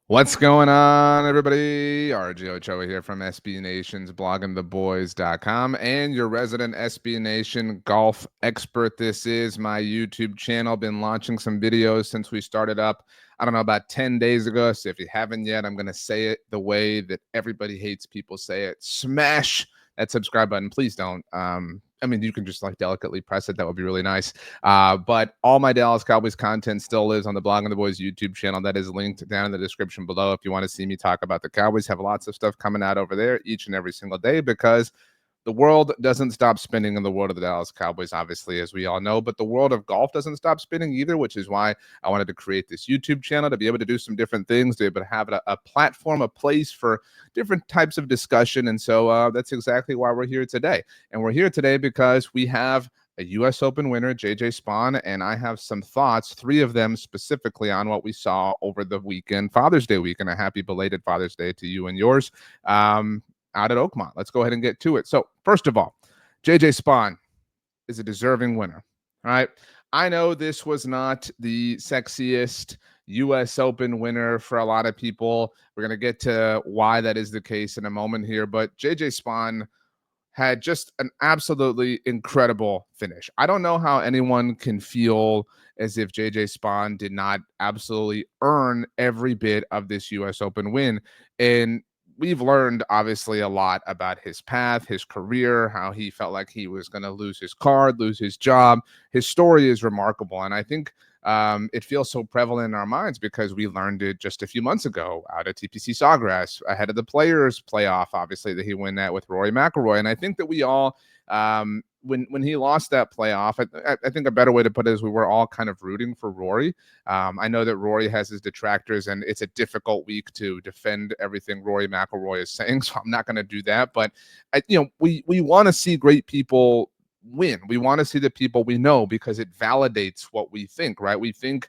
What's going on, everybody? RJ Ochoa here from SB Nation's bloggingtheboys.com and your resident SB Nation golf expert. This is my YouTube channel. Been launching some videos since we started up, I don't know, about 10 days ago. So if you haven't yet, I'm going to say it the way that everybody hates people say it. Smash that subscribe button. Please don't. I mean, you can just like delicately press it. That would be really nice. But all my Dallas Cowboys content still lives on the Blogging the Boys YouTube channel. That is linked down in the description below. If you want to see me talk about the Cowboys, have lots of stuff coming out over there each and every single day because the world doesn't stop spinning in the world of the Dallas Cowboys, obviously, as we all know, but the world of golf doesn't stop spinning either, which is why I wanted to create this YouTube channel to be able to do some different things, to be able to have a platform, a place for different types of discussion. And so that's exactly why we're here today. And we're here today because we have a U.S. Open winner, JJ Spaun, and I have some thoughts, 3 of them specifically, on what we saw over the weekend, Father's Day weekend. A happy belated Father's Day to you and yours. Out at Oakmont. Let's go ahead and get to it. So first of all, JJ Spaun is a deserving winner. All right. I know this was not the sexiest U.S. Open winner for a lot of people. We're going to get to why that is the case in a moment here, but JJ Spaun had just an absolutely incredible finish. I don't know how anyone can feel as if JJ Spaun did not absolutely earn every bit of this US Open win. And we've learned obviously a lot about his path, his career, how he felt like he was going to lose his card, lose his job. His story is remarkable. And I think it feels so prevalent in our minds because we learned it just a few months ago out at TPC Sawgrass ahead of the Players playoff, obviously, that he won that with Rory McIlroy. And I think that we all, when he lost that playoff, I think a better way to put it is we were all kind of rooting for Rory. I know that Rory has his detractors, and it's a difficult week to defend everything Rory McIlroy is saying, so I'm not going to do that. But we want to see great people win. We want to see the people we know because it validates what we think, right? We think,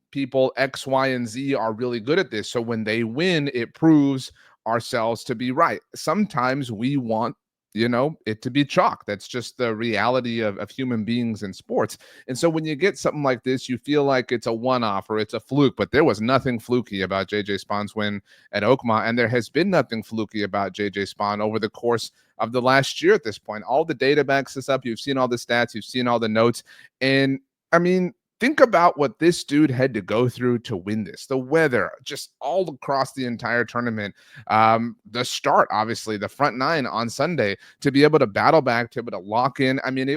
people X, Y, and Z are really good at this. So when they win, it proves ourselves to be right. Sometimes we want it to be chalk. That's just the reality of human beings in sports. And so when you get something like this, you feel like it's a one-off or it's a fluke, but there was nothing fluky about JJ Spaun's win at Oakmont, and there has been nothing fluky about JJ Spaun over the course of the last year at this point. All the data backs this up. You've seen all the stats, you've seen all the notes, and I mean, think about what this dude had to go through to win this. The weather, just all across the entire tournament. The start, obviously, the front 9 on Sunday, to be able to battle back, to be able to lock in. I mean,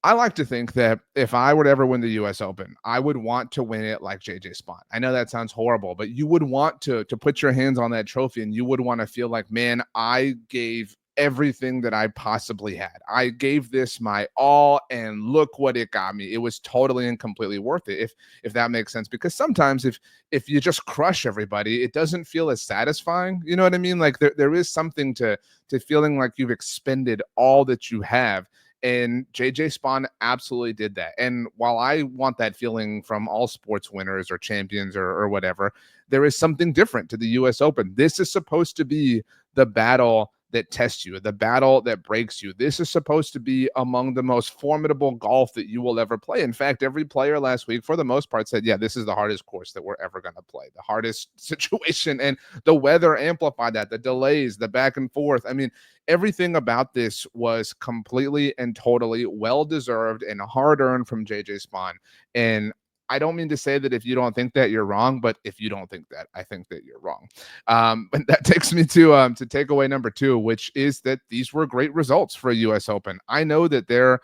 I like to think that if I were to ever win the U.S. Open, I would want to win it like JJ Spaun. I know that sounds horrible, but you would want to put your hands on that trophy, and you would want to feel like, man, I gave everything that I possibly had. I gave this my all, and look what it got me. It was totally and completely worth it, if that makes sense. Because sometimes if you just crush everybody, it doesn't feel as satisfying. You know what I mean? Like there is something to feeling like you've expended all that you have. And JJ Spaun absolutely did that. And while I want that feeling from all sports winners or champions or whatever, there is something different to the US Open. This is supposed to be the battle that tests you, the battle that breaks you. This is supposed to be among the most formidable golf that you will ever play. In fact, every player last week, for the most part, said, yeah, this is the hardest course that we're ever going to play, the hardest situation. And the weather amplified that, the delays, the back and forth. I mean, everything about this was completely and totally well-deserved and hard-earned from JJ Spaun. And I don't mean to say that if you don't think that, you're wrong, but if you don't think that, I think that you're wrong. But that takes me to takeaway number 2, which is that these were great results for a U.S. Open. I know that there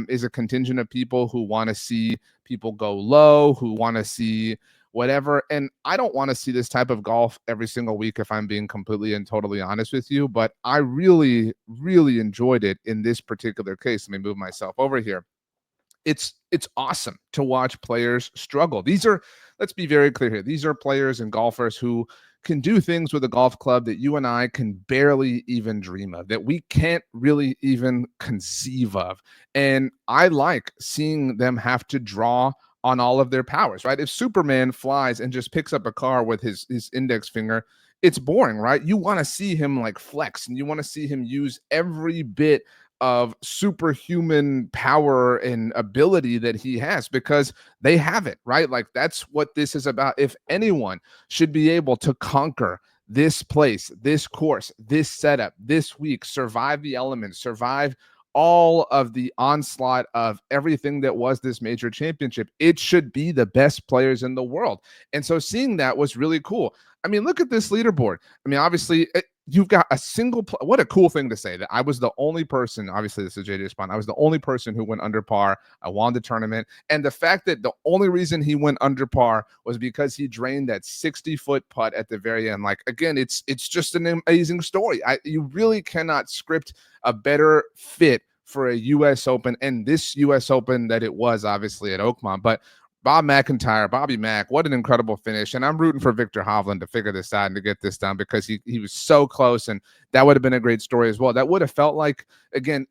is a contingent of people who want to see people go low, who want to see whatever. And I don't want to see this type of golf every single week, if I'm being completely and totally honest with you. But I really, really enjoyed it in this particular case. Let me move myself over here. It's awesome to watch players struggle. These are, let's be very clear here, these are players and golfers who can do things with a golf club that you and I can barely even dream of, that we can't really even conceive of. And I like seeing them have to draw on all of their powers, right? If Superman flies and just picks up a car with his index finger, it's boring, right? You want to see him like flex, and you want to see him use every bit of superhuman power and ability that he has, because they have it, right? Like, that's what this is about. If anyone should be able to conquer this place, this course, this setup, this week, survive the elements, survive all of the onslaught of everything that was this major championship, it should be the best players in the world. And so seeing that was really cool. I mean, look at this leaderboard. I mean, obviously, you've got a single what a cool thing to say that I was the only person. Obviously, this is JJ Spaun. I was the only person who went under par. I won the tournament. And the fact that the only reason he went under par was because he drained that 60-foot putt at the very end. Like, again, it's just an amazing story. You really cannot script a better fit for a U.S. Open, and this U.S. Open that it was, obviously, at Oakmont. But Bobby Mack, what an incredible finish. And I'm rooting for Victor Hovland to figure this out and to get this done, because he was so close, and that would have been a great story as well. That would have felt like, again,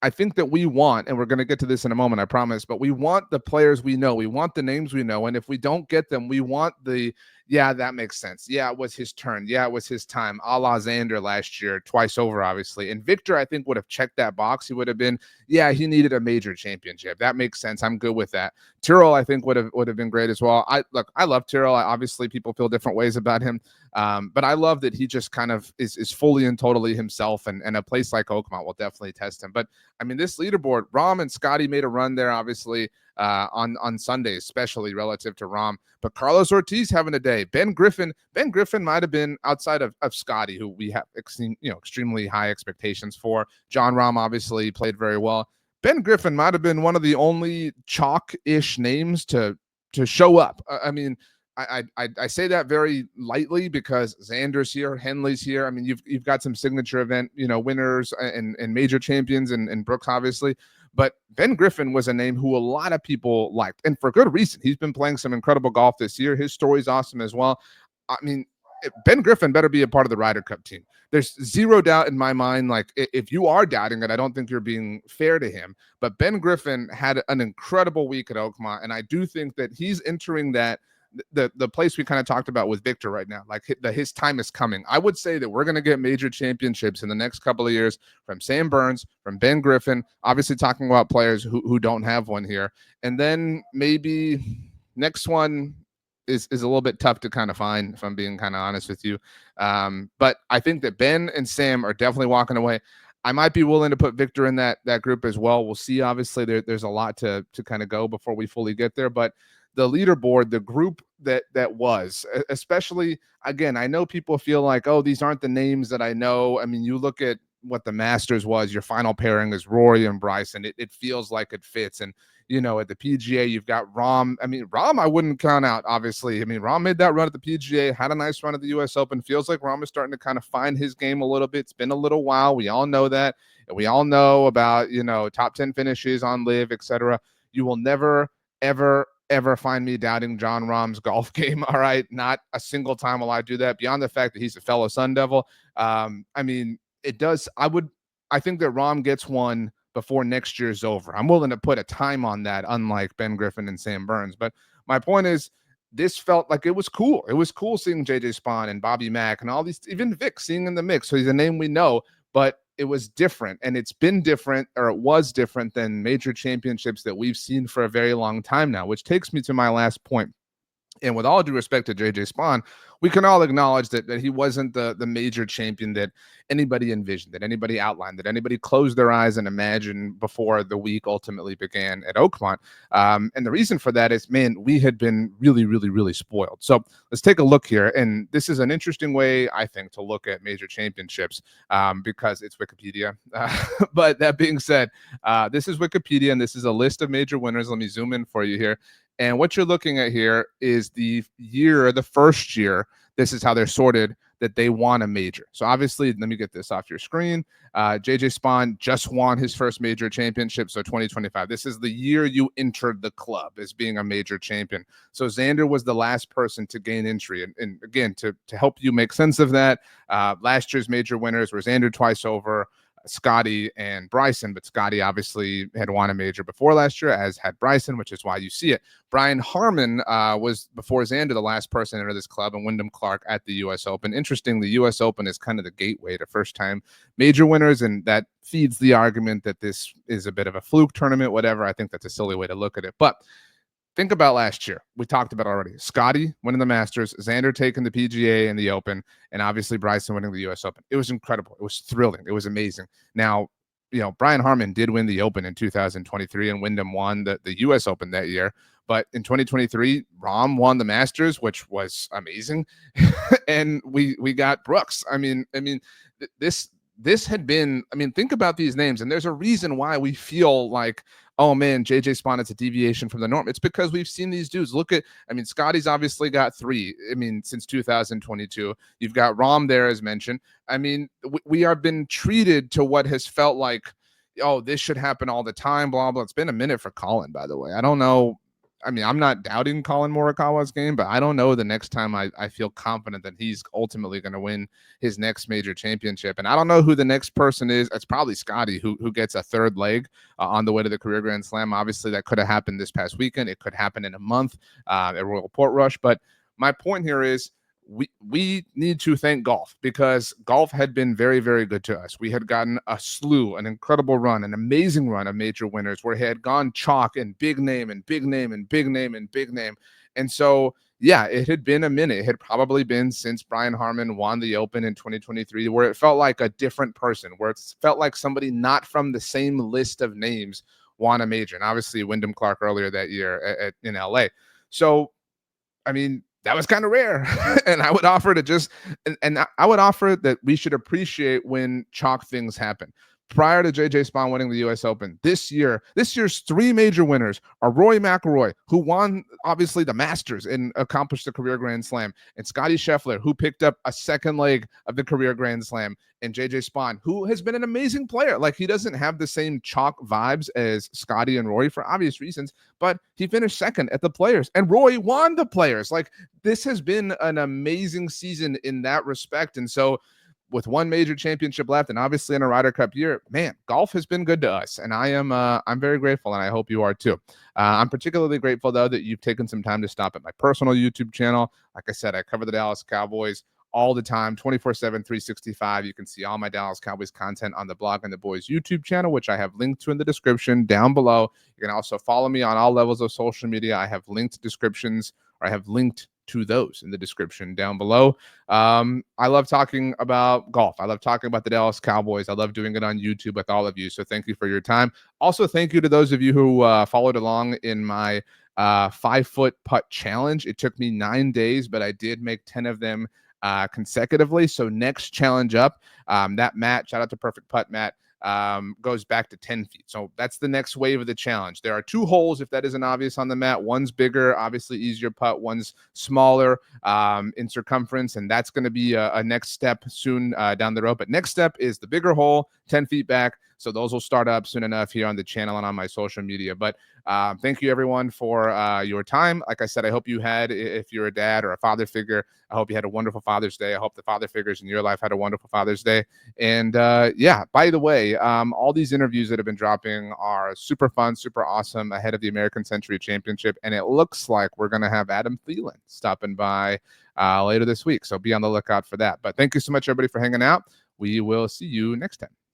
I think that we want, and we're going to get to this in a moment, I promise, but we want the players we know. We want the names we know. And if we don't get them, we want yeah, that makes sense. Yeah, it was his turn. Yeah, it was his time. A la Xander last year, twice over, obviously. And Victor, I think, would have checked that box. He would have been, yeah, he needed a major championship. That makes sense. I'm good with that. Tyrrell, I think, would have been great as well. I love Tyrrell. Obviously, people feel different ways about him. But I love that he just kind of is fully and totally himself, and a place like Oakmont will definitely test him. But I mean, this leaderboard, Rahm and Scotty made a run there, obviously, on Sunday, especially relative to Rahm. But Carlos Ortiz having a day. Ben Griffin might have been, outside of Scotty, who we have extremely high expectations for. John Rahm obviously played very well. Ben Griffin might have been one of the only chalk-ish names to show up. I mean, I say that very lightly, because Xander's here, Henley's here. I mean, you've got some signature event, winners and major champions, and Brooks, obviously. But Ben Griffin was a name who a lot of people liked, and for good reason. He's been playing some incredible golf this year. His story's awesome as well. I mean, Ben Griffin better be a part of the Ryder Cup team. There's zero doubt in my mind. Like, if you are doubting it, I don't think you're being fair to him. But Ben Griffin had an incredible week at Oakmont, and I do think that he's entering that the place we kind of talked about with Victor right now. Like, his time is coming. I would say that we're going to get major championships in the next couple of years from Sam Burns, from Ben Griffin, obviously talking about players who don't have one here. And then maybe next one is a little bit tough to kind of find, if I'm being kind of honest with you. But I think that Ben and Sam are definitely walking away. I might be willing to put Victor in that group as well. We'll see. Obviously, there's a lot to kind of go before we fully get there. But the leaderboard, the group that was, especially, again, I know people feel like, oh, these aren't the names that I know. I mean, you look at what the Masters was, your final pairing is Rory and Bryson. It feels like it fits. And, at the PGA, you've got Rahm. I mean, Rahm, I wouldn't count out, obviously. I mean, Rahm made that run at the PGA, had a nice run at the US Open. Feels like Rahm is starting to kind of find his game a little bit. It's been a little while. We all know that. And we all know about, top 10 finishes on Live, etc. You will never, ever find me doubting John Rahm's golf game. All right. Not a single time will I do that, beyond the fact that he's a fellow Sun Devil. I mean, it does. I think that Rahm gets one before next year's over. I'm willing to put a time on that, unlike Ben Griffin and Sam Burns. But my point is, this felt like it was cool. It was cool seeing JJ Spaun and Bobby Mack and all these, even Vic seeing in the mix. So he's a name we know, but it was different, and it's been different, or it was different than major championships that we've seen for a very long time now, which takes me to my last point. And with all due respect to JJ Spaun, we can all acknowledge that he wasn't the major champion that anybody envisioned, that anybody outlined, that anybody closed their eyes and imagined before the week ultimately began at Oakmont. And the reason for that is, man, we had been really, really, really spoiled. So let's take a look here. And this is an interesting way, I think, to look at major championships, because it's Wikipedia. But that being said, this is Wikipedia, and this is a list of major winners. Let me zoom in for you here. And what you're looking at here is the first year, this is how they're sorted, that they won a major. So obviously, let me get this off your screen. JJ Spaun just won his first major championship, so 2025. This is the year you entered the club as being a major champion. So Xander was the last person to gain entry. And again, to help you make sense of that, last year's major winners were Xander twice over, Scotty and Bryson, but Scotty obviously had won a major before last year, as had Bryson, which is why you see it. Brian Harman was, before Xander, the last person to enter this club, and Wyndham Clark at the U.S. Open. Interesting, the U.S. Open is kind of the gateway to first-time major winners, and that feeds the argument that this is a bit of a fluke tournament, whatever. I think that's a silly way to look at it. But think about last year. We talked about already. Scotty winning the Masters, Xander taking the PGA and the Open, and obviously Bryson winning the U.S. Open. It was incredible. It was thrilling. It was amazing. Now, Brian Harman did win the Open in 2023, and Wyndham won the U.S. Open that year. But in 2023, Rahm won the Masters, which was amazing, and we got Brooks. I mean, this had been. I mean, think about these names, and there's a reason why we feel like, oh man, JJ Spaun, it's a deviation from the norm. It's because we've seen these dudes. Look at, Scotty's obviously got 3. Since 2022, you've got Rahm there, as mentioned. We are been treated to what has felt like, oh, this should happen all the time, blah, blah. It's been a minute for Colin, by the way. I don't know. I'm not doubting Colin Morikawa's game, but I don't know the next time I feel confident that he's ultimately going to win his next major championship. And I don't know who the next person is. It's probably Scotty, who gets a third leg on the way to the Career Grand Slam. Obviously, that could have happened this past weekend. It could happen in a month at Royal Portrush. But my point here is, we need to thank golf, because golf had been very, very good to us. We had gotten a slew, an incredible run, an amazing run of major winners where he had gone chalk and big name and big name and big name and big name. And so, yeah, it had been a minute. It had probably been since Brian Harman won the Open in 2023 where it felt like a different person, where it felt like somebody not from the same list of names won a major. And obviously Wyndham Clark earlier that year in LA. So, that was kind of rare. And I would offer to just, and I would offer that we should appreciate when chalk things happen. Prior to JJ Spaun winning the U.S. Open, this year's 3 major winners are Rory McIlroy, who won obviously the Masters and accomplished the Career Grand Slam, and Scotty Scheffler, who picked up a second leg of the Career Grand Slam, and JJ Spaun, who has been an amazing player. Like, he doesn't have the same chalk vibes as Scotty and Rory for obvious reasons, but he finished second at the Players, and Rory won the Players. Like, this has been an amazing season in that respect. And so, with 1 major championship left, and obviously in a Ryder Cup year, man, golf has been good to us, and I'm very grateful, and I hope you are too. I'm particularly grateful, though, that you've taken some time to stop at my personal YouTube channel. Like I said, I cover the Dallas Cowboys all the time, 24/7, 365. You can see all my Dallas Cowboys content on the Blog and the Boys YouTube channel, which I have linked to in the description down below. You can also follow me on all levels of social media. I have linked descriptions, or I have linked to those in the description down below. I love talking about golf. I love talking about the Dallas Cowboys. I love doing it on YouTube with all of you. So thank you for your time. Also, thank you to those of you who followed along in my 5-foot putt challenge. It took me 9 days, but I did make 10 of them consecutively. So next challenge up, that Matt, shout out to Perfect Putt Matt, goes back to 10 feet. So that's the next wave of the challenge. There are 2 holes, if that isn't obvious, on the mat. One's bigger, obviously easier putt. One's smaller in circumference, and that's going to be a next step soon down the road. But next step is the bigger hole, 10 feet back. So those will start up soon enough here on the channel and on my social media. But thank you, everyone, for your time. Like I said, I hope you had, if you're a dad or a father figure, I hope you had a wonderful Father's Day. I hope the father figures in your life had a wonderful Father's Day. And yeah, by the way, all these interviews that have been dropping are super fun, super awesome ahead of the American Century Championship. And it looks like we're going to have Adam Thielen stopping by later this week. So be on the lookout for that. But thank you so much, everybody, for hanging out. We will see you next time.